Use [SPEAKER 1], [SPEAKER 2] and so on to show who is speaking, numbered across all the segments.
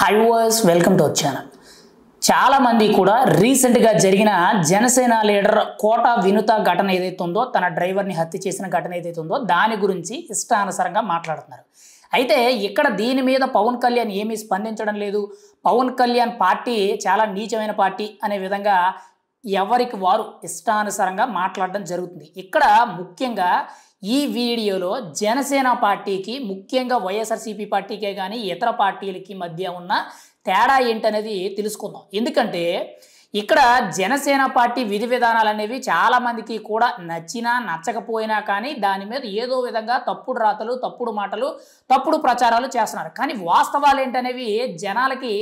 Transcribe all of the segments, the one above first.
[SPEAKER 1] Hi voice welcome to our channel. చాలామంది కూడా రీసెంట్గా జరిగిన జనసేన లీడర్ కోట వినుత ఘటన ఏదైతే ఉందో, తన డ్రైవర్ని హత్య చేసిన ఘటన ఏదైతే ఉందో దాని గురించి ఇష్టానుసారంగా మాట్లాడుతున్నారు. అయితే ఇక్కడ దీని మీద పవన్ కళ్యాణ్ ఏమీ స్పందించడం లేదు. పవన్ కళ్యాణ్ పార్టీ చాలా నీచమైన పార్టీ అనే విధంగా ఎవరికి వారు ఇష్టానుసారంగా మాట్లాడడం జరుగుతుంది. ఇక్కడ ముఖ్యంగా ఈ వీడియోలో జనసేన పార్టీకి, ముఖ్యంగా వైఎస్ఆర్సీపీ పార్టీకే కానీ ఇతర పార్టీలకి మధ్య ఉన్న తేడా ఏంటనేది తెలుసుకుందాం. ఎందుకంటే ఇక్కడ జనసేన పార్టీ విధి విధానాలు అనేవి చాలామందికి కూడా నచ్చినా నచ్చకపోయినా కానీ దాని మీద ఏదో విధంగా తప్పుడు రాతలు, తప్పుడు మాటలు, తప్పుడు ప్రచారాలు చేస్తున్నారు. కానీ వాస్తవాలు ఏంటనేవి జనాలకి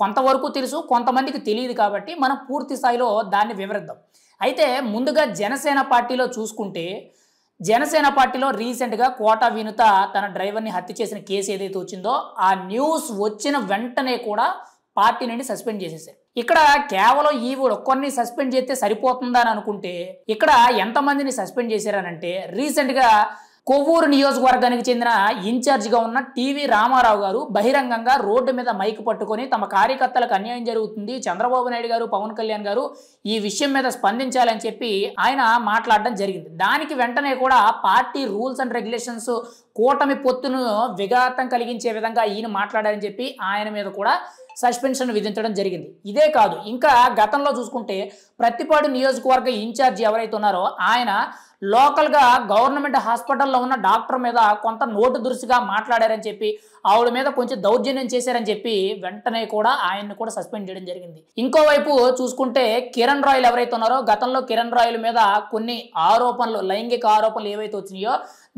[SPEAKER 1] కొంతవరకు తెలుసు, కొంతమందికి తెలియదు. కాబట్టి మనం పూర్తి స్థాయిలో దాన్ని వివరిద్దాం. అయితే ముందుగా జనసేన పార్టీలో చూసుకుంటే, జనసేన పార్టీలో రీసెంట్గా కోట వినుత తన డ్రైవర్ని హత్య చేసిన కేసు ఏదైతే వచ్చిందో ఆ న్యూస్ వచ్చిన వెంటనే కూడా పార్టీ నుండి సస్పెండ్ చేసేసారు. ఇక్కడ కేవలం ఈవిడ ఒక్కరిని సస్పెండ్ చేస్తే సరిపోతుందని అనుకుంటే ఇక్కడ ఎంతమందిని సస్పెండ్ చేశారనంటే, రీసెంట్గా కొవ్వూరు నియోజకవర్గానికి చెందిన ఇన్ఛార్జిగా ఉన్న టీవీ రామారావు గారు బహిరంగంగా రోడ్డు మీద మైక్ పట్టుకొని తమ కార్యకర్తలకు అన్యాయం జరుగుతుంది, చంద్రబాబు నాయుడు గారు, పవన్ కళ్యాణ్ గారు ఈ విషయం మీద స్పందించాలని చెప్పి ఆయన మాట్లాడడం జరిగింది. దానికి వెంటనే కూడా పార్టీ రూల్స్ అండ్ రెగ్యులేషన్స్ కూటమి పొత్తును విఘాతం కలిగించే విధంగా ఈయన మాట్లాడారని చెప్పి ఆయన మీద కూడా సస్పెన్షన్ విధించడం జరిగింది. ఇదే కాదు, ఇంకా గతంలో చూసుకుంటే ప్రత్తిపాడు నియోజకవర్గ ఇన్ఛార్జి ఎవరైతే ఉన్నారో ఆయన లోకల్గా గవర్నమెంట్ హాస్పిటల్లో ఉన్న డాక్టర్ మీద కొంత నోటు దురుసుగా మాట్లాడారని చెప్పి, ఆవిడ మీద కొంచెం దౌర్జన్యం చేశారని చెప్పి వెంటనే కూడా ఆయన్ని కూడా సస్పెండ్ చేయడం జరిగింది. ఇంకోవైపు చూసుకుంటే కిరణ్ రాయల్ ఎవరైతే ఉన్నారో, గతంలో కిరణ్ రాయల్ మీద కొన్ని ఆరోపణలు, లైంగిక ఆరోపణలు ఏవైతే వచ్చినాయో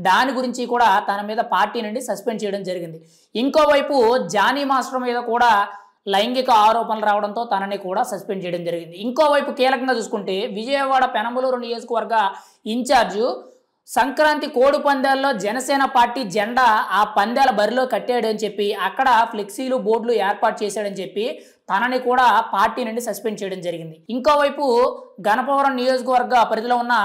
[SPEAKER 1] దాని గురించి కూడా తన మీద పార్టీ నుండి సస్పెండ్ చేయడం జరిగింది. ఇంకోవైపు జానీ మాస్టర్ మీద కూడా లైంగిక ఆరోపణలు రావడంతో తనని కూడా సస్పెండ్ చేయడం జరిగింది. ఇంకోవైపు కీలకంగా చూసుకుంటే విజయవాడ పెనంబలూరు నియోజకవర్గ ఇన్ఛార్జు సంక్రాంతి కోడి పందాల్లో జనసేన పార్టీ జెండా ఆ పందాల బరిలో కట్టాడని చెప్పి అక్కడ ఫ్లెక్సీలు, బోర్డులు ఏర్పాటు చేశాడని చెప్పి తనని కూడా పార్టీ నుండి సస్పెండ్ చేయడం జరిగింది. ఇంకోవైపు గణపవరం నియోజకవర్గ పరిధిలో ఉన్న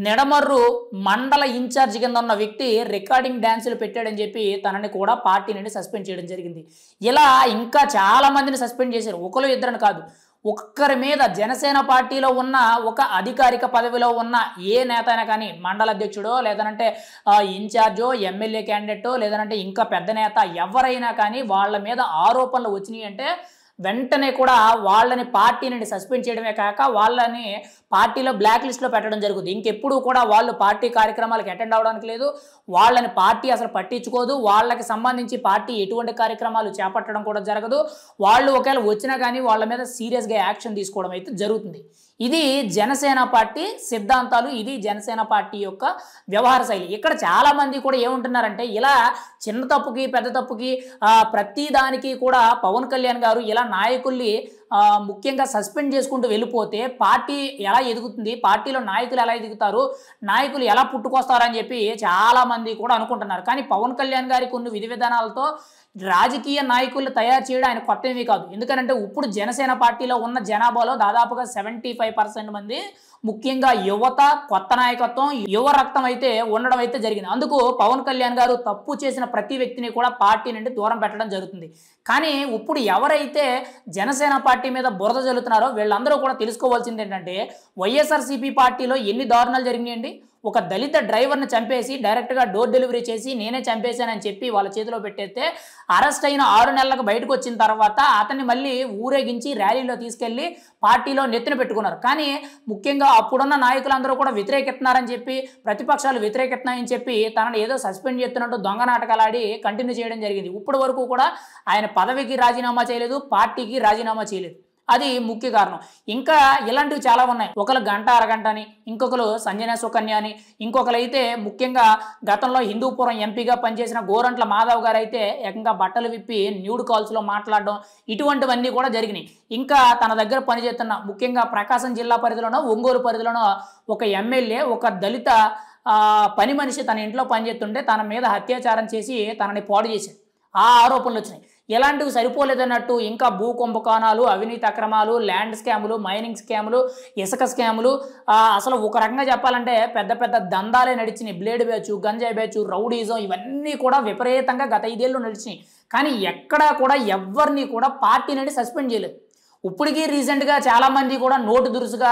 [SPEAKER 1] నెడమర్రు మండల ఇన్ఛార్జి కింద ఉన్న వ్యక్తి రికార్డింగ్ డ్యాన్సులు పెట్టాడని చెప్పి తనని కూడా పార్టీ నుండి సస్పెండ్ చేయడం జరిగింది. ఇలా ఇంకా చాలా మందిని సస్పెండ్ చేశారు. ఒకరు ఇద్దరని కాదు, ఒక్కరి మీద జనసేన పార్టీలో ఉన్న ఒక అధికారిక పదవిలో ఉన్న ఏ నేత అయినా కానీ, మండల అధ్యక్షుడో లేదనంటే ఇన్ఛార్జో, ఎమ్మెల్యే క్యాండిడేటో లేదనంటే ఇంకా పెద్ద నేత ఎవరైనా కానీ వాళ్ళ మీద ఆరోపణలు వచ్చినాయి అంటే వెంటనే కూడా వాళ్ళని పార్టీ నుండి సస్పెండ్ చేయడమే కాక వాళ్ళని పార్టీలో బ్లాక్ లిస్ట్లో పెట్టడం జరుగుతుంది. ఇంకెప్పుడు కూడా వాళ్ళు పార్టీ కార్యక్రమాలకు అటెండ్ అవ్వడానికి లేదు, వాళ్ళని పార్టీ అసలు పట్టించుకోదు, వాళ్ళకి సంబంధించి పార్టీ ఎటువంటి కార్యక్రమాలు చేపట్టడం కూడా జరగదు. వాళ్ళు ఒకవేళ వచ్చినా కానీ వాళ్ళ మీద సీరియస్గా యాక్షన్ తీసుకోవడం అయితే జరుగుతుంది. ఇది జనసేన పార్టీ సిద్ధాంతాలు, ఇది జనసేన పార్టీ యొక్క వ్యవహార శైలి. ఇక్కడ చాలామంది కూడా ఏమంటున్నారంటే, ఇలా చిన్న తప్పుకి పెద్ద తప్పుకి ప్రతి దానికి కూడా పవన్ కళ్యాణ్ గారు ఇలా నాయకుల్ని ముఖ్యంగా సస్పెండ్ చేసుకుంటూ వెళ్ళిపోతే పార్టీ ఎలా ఎదుగుతుంది, పార్టీలో నాయకులు ఎలా ఎదుగుతారు, నాయకులు ఎలా పుట్టుకొస్తారని చెప్పి చాలామంది కూడా అనుకుంటున్నారు. కానీ పవన్ కళ్యాణ్ గారి కొన్ని విధి విధానాలతో రాజకీయ నాయకులను తయారు చేయడం ఆయన కొత్త ఏమీ కాదు. ఎందుకంటే ఇప్పుడు జనసేన పార్టీలో ఉన్న జనాభాలో దాదాపుగా 75% మంది ముఖ్యంగా యువత, కొత్త నాయకత్వం, యువ రక్తం అయితే ఉండడం అయితే జరిగింది. అందుకు పవన్ కళ్యాణ్ గారు తప్పు చేసిన ప్రతి వ్యక్తిని కూడా పార్టీ నుండి దూరం పెట్టడం జరుగుతుంది. కానీ ఇప్పుడు ఎవరైతే జనసేన పార్టీ మీద బురద జల్లుతున్నారో వీళ్ళందరూ కూడా తెలుసుకోవాల్సింది ఏంటంటే, వైఎస్ఆర్సీపీ పార్టీలో ఎన్ని దారుణాలు జరిగినాయండి. ఒక దళిత డ్రైవర్ని చంపేసి డైరెక్ట్గా డోర్ డెలివరీ చేసి నేనే చంపేశానని చెప్పి వాళ్ళ చేతిలో పెట్టేస్తే అరెస్ట్ అయిన 6 నెలలకు బయటకు వచ్చిన తర్వాత అతన్ని మళ్ళీ ఊరేగించి ర్యాలీలో తీసుకెళ్లి పార్టీలో నెత్తిన పెట్టుకున్నారు. కానీ ముఖ్యంగా అప్పుడున్న నాయకులందరూ కూడా వ్యతిరేకిస్తున్నారని చెప్పి, ప్రతిపక్షాలు వ్యతిరేకిస్తున్నాయని చెప్పి తనని ఏదో సస్పెండ్ చేస్తున్నట్టు దొంగ నాటకాలాడి కంటిన్యూ చేయడం జరిగింది. ఇప్పటి వరకు కూడా ఆయన పదవికి రాజీనామా చేయలేదు, పార్టీకి రాజీనామా చేయలేదు. అది ముఖ్య కారణం. ఇంకా ఇలాంటివి చాలా ఉన్నాయి. ఒకరు గంట అరగంట అని, ఇంకొకరు సంజన సుకన్య అని, ఇంకొకరు అయితే ముఖ్యంగా గతంలో హిందూపురం ఎంపీగా పనిచేసిన గోరంట్ల మాధవ్ గారు అయితే ఏకంగా బట్టలు విప్పి న్యూడ్ కాల్స్లో మాట్లాడడం, ఇటువంటివన్నీ కూడా జరిగినాయి. ఇంకా తన దగ్గర పనిచేస్తున్న ముఖ్యంగా ప్రకాశం జిల్లా పరిధిలోనో, ఒంగోలు పరిధిలోనో ఒక ఎమ్మెల్యే ఒక దళిత పని మనిషి తన ఇంట్లో పనిచేస్తుంటే తన మీద అత్యాచారం చేసి తనని పాడు చేశారు. ఆ ఆరోపణలు వచ్చినాయి. ఇలాంటివి సరిపోలేదన్నట్టు ఇంకా భూ కుంభకోణాలు, అవినీతి అక్రమాలు, ల్యాండ్ స్కాములు, మైనింగ్ స్కాములు, ఇసుక స్కాములు, అసలు ఒక రకంగా చెప్పాలంటే పెద్ద పెద్ద దందాలే నడిచినాయి. బ్లేడ్ బ్యాచ్, గంజాయి బ్యాచ్, రౌడీజం ఇవన్నీ కూడా విపరీతంగా గత 5 ఏళ్ళు నడిచినాయి. కానీ ఎక్కడా కూడా ఎవరిని కూడా పార్టీ నుండి సస్పెండ్ చేయలేదు. ఇప్పటికీ రీసెంట్గా చాలామంది కూడా నోటు దురుసుగా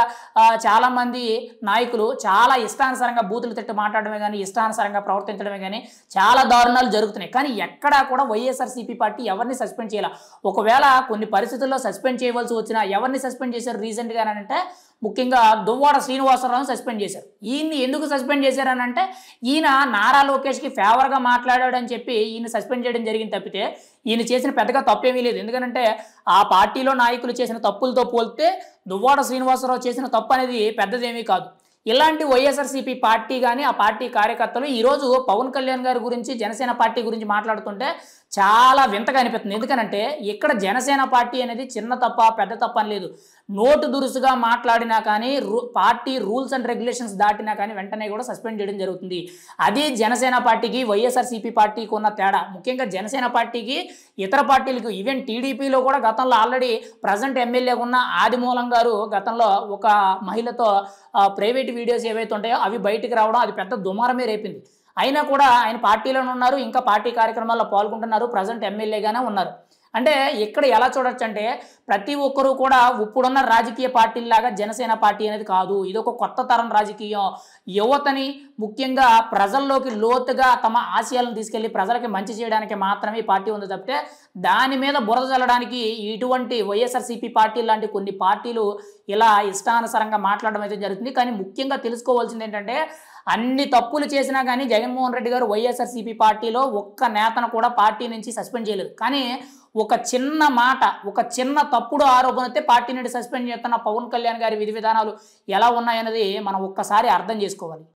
[SPEAKER 1] చాలామంది నాయకులు చాలా ఇష్టానుసారంగా బూతులు తిట్టి మాట్లాడడమే కానీ, ఇష్టానుసారంగా ప్రవర్తించడమే కానీ చాలా దారుణాలు జరుగుతున్నాయి. కానీ ఎక్కడా కూడా వైఎస్ఆర్సీపీ పార్టీ ఎవరిని సస్పెండ్ చేయాల. ఒకవేళ కొన్ని పరిస్థితుల్లో సస్పెండ్ చేయవలసి వచ్చినా ఎవరిని సస్పెండ్ చేశారు రీసెంట్గా అంటే ముఖ్యంగా దువ్వాడ శ్రీనివాసరావుని సస్పెండ్ చేశారు. ఈయన్ని ఎందుకు సస్పెండ్ చేశారని అంటే ఈయన నారా లోకేష్కి ఫేవర్గా మాట్లాడాడని చెప్పి ఈయన సస్పెండ్ చేయడం జరిగింది తప్పితే ఈయన చేసిన పెద్దగా తప్పేమీ లేదు. ఎందుకంటే ఆ పార్టీలో నాయకులు చేసిన తప్పులతో పోల్తే దువ్వాడ శ్రీనివాసరావు చేసిన తప్పు అనేది పెద్దదేమీ కాదు. ఇలాంటి వైఎస్ఆర్సీపీ పార్టీ కానీ ఆ పార్టీ కార్యకర్తలు ఈరోజు పవన్ కళ్యాణ్ గారి గురించి, జనసేన పార్టీ గురించి మాట్లాడుతుంటే చాలా వింతగా అనిపిస్తుంది. ఎందుకనంటే ఇక్కడ జనసేన పార్టీ అనేది చిన్న తప్ప పెద్ద తప్ప అని లేదు. నోటు దురుసుగా మాట్లాడినా కానీ, పార్టీ రూల్స్ అండ్ రెగ్యులేషన్స్ దాటినా కానీ వెంటనే కూడా సస్పెండ్ చేయడం జరుగుతుంది. అది జనసేన పార్టీకి వైఎస్ఆర్సీపీ పార్టీకి ఉన్న తేడా. ముఖ్యంగా జనసేన పార్టీకి ఇతర పార్టీలకు, ఈవెన్ టీడీపీలో కూడా గతంలో ఆల్రెడీ ప్రజెంట్ ఎమ్మెల్యేగా ఉన్న ఆదిమూలం గారు గతంలో ఒక మహిళతో ప్రైవేట్ వీడియోస్ ఏవైతే ఉంటాయో అవి బయటికి రావడం అది పెద్ద దుమారమే రేపింది. అయినా కూడా ఆయన పార్టీలోనే ఉన్నారు, ఇంకా పార్టీ కార్యక్రమాల్లో పాల్గొంటున్నారు, ప్రజెంట్ ఎమ్మెల్యేగానే ఉన్నారు. అంటే ఇక్కడ ఎలా చూడొచ్చు అంటే ప్రతి ఒక్కరూ కూడా ఇప్పుడున్న రాజకీయ పార్టీలాగా జనసేన పార్టీ అనేది కాదు. ఇది ఒక కొత్త తరం రాజకీయం. యువతని ముఖ్యంగా ప్రజల్లోకి లోతుగా తమ ఆశయాలను తీసుకెళ్లి ప్రజలకి మంచి చేయడానికి మాత్రమే ఈ పార్టీ ఉంది తప్పితే దాని మీద బురద చల్లడానికి ఇటువంటి వైఎస్ఆర్సీపీ పార్టీ లాంటి కొన్ని పార్టీలు ఇలా ఇష్టానుసారంగా మాట్లాడడం అయితే జరుగుతుంది. కానీ ముఖ్యంగా తెలుసుకోవాల్సింది ఏంటంటే అన్ని తప్పులు చేసినా కానీ జగన్మోహన్ రెడ్డి గారు వైఎస్ఆర్సీపీ పార్టీలో ఒక్క నేతను కూడా పార్టీ నుంచి సస్పెండ్ చేయలేదు. కానీ ఒక చిన్న మాట, ఒక చిన్న తప్పుడు ఆరోపణ అయితే పార్టీ నుండి సస్పెండ్ చేస్తున్న పవన్ కళ్యాణ్ గారి విధి విధానాలు ఎలా ఉన్నాయన్నది మనం ఒక్కసారి అర్థం చేసుకోవాలి.